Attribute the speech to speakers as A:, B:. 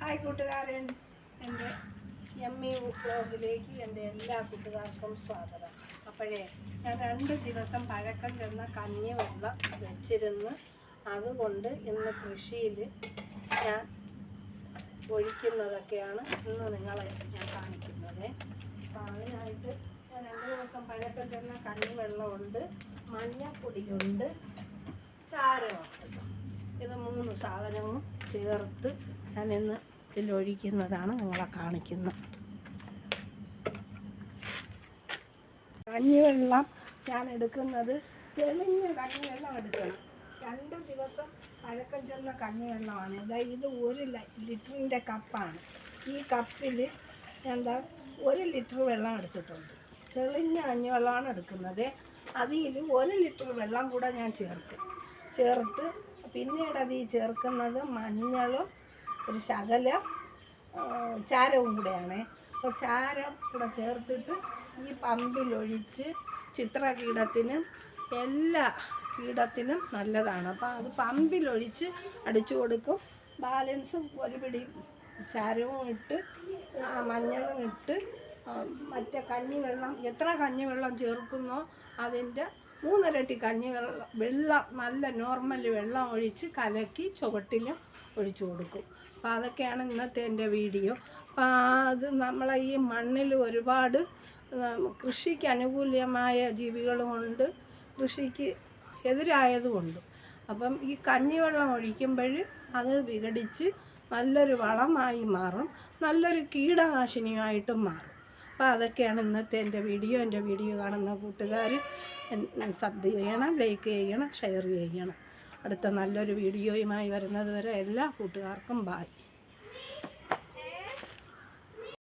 A: Hi കൂട്ടുകാരൻ, എൻ്റെ എമ്മി വ്ലോഗിലേക്ക് എൻ്റെ എല്ലാ കൂട്ടുകാർക്കും സ്വാഗതം. അപ്പോഴേ ഞാൻ 2 ദിവസം പഴക്കം ചെന്ന കഞ്ഞി വെള്ളം വെച്ചിരുന്ന് അതുകൊണ്ട് ഇന്ന് കൃഷിയിൽ ഞാൻ ഒഴിക്കുന്നതൊക്കെയാണ് ഇന്ന് നിങ്ങളെ ഞാൻ കാണിക്കുന്നത്. അപ്പോൾ അതിനായിട്ട് ഞാൻ 2 ദിവസം പഴക്കം ചെന്ന കഞ്ഞി വെള്ളമുണ്ട്, മഞ്ഞപ്പൊടിയുണ്ട്, ചാരമുണ്ട്. ഇത് 3 സാധനവും ചേർത്ത് ഞാൻ ഇന്ന് ഇതിലൊഴിക്കുന്നതാണ് നിങ്ങളെ കാണിക്കുന്നത്. കഞ്ഞിവെള്ളം ഞാൻ എടുക്കുന്നത് തെളിഞ്ഞ കഞ്ഞിവെള്ളം എടുക്കണം. 2 ദിവസം പഴക്കം ചെന്ന കഞ്ഞിവെള്ളമാണ്. ഇത് 1 ലിറ്ററിൻ്റെ കപ്പാണ്. ഈ കപ്പിൽ എന്താ 1 ലിറ്റർ വെള്ളം എടുത്തിട്ടുണ്ട്. തെളിഞ്ഞ കഞ്ഞിവെള്ളമാണ് എടുക്കുന്നത്. അതിൽ 1 ലിറ്റർ വെള്ളം കൂടെ ഞാൻ ചേർത്ത് പിന്നീട് അതിൽ ചേർക്കുന്നത് മഞ്ഞളും ഒരു ശകലം ചാരവും കൂടെയാണ്. അപ്പോൾ ചാരം കൂടെ ചേർത്തിട്ട് ഈ പമ്പിലൊഴിച്ച് ചിത്രകീടത്തിനും എല്ലാ കീടത്തിനും നല്ലതാണ്. അപ്പോൾ അത് പമ്പിലൊഴിച്ച് അടിച്ചു കൊടുക്കും. ബാലൻസും 1 പിടി ചാരവും ഇട്ട് മഞ്ഞളും ഇട്ട് മറ്റേ കഞ്ഞിവെള്ളം എത്ര കഞ്ഞിവെള്ളം ചേർക്കുന്നോ അതിൻ്റെ 3 ഇരട്ടി വെള്ളം നല്ല നോർമൽ വെള്ളം ഒഴിച്ച് കലക്കി ചുവട്ടിലും ഒഴിച്ചു കൊടുക്കും. അപ്പോൾ അതൊക്കെയാണ് ഇന്നത്തെ എൻ്റെ വീഡിയോ. അപ്പോൾ അത് നമ്മളെ ഈ മണ്ണിൽ ഒരുപാട് കൃഷിക്ക് അനുകൂലമായ ജീവികളുമുണ്ട്, കൃഷിക്ക് എതിരായതുമുണ്ട്. അപ്പം ഈ കഞ്ഞിവെള്ളം ഒഴിക്കുമ്പോൾ അത് വിഘടിച്ച് നല്ലൊരു വളമായി മാറും, നല്ലൊരു കീടനാശിനിയായിട്ടും മാറും. അപ്പോൾ അതൊക്കെയാണ് ഇന്നത്തെ എൻ്റെ വീഡിയോ. എൻ്റെ വീഡിയോ കാണുന്ന കൂട്ടുകാർ സബ് ചെയ്യണം, ലൈക്ക് ചെയ്യണം, ഷെയർ ചെയ്യണം. അടുത്ത നല്ലൊരു വീഡിയോയുമായി വരുന്നത് വരെ എല്ലാ കൂട്ടുകാർക്കും ബായ്.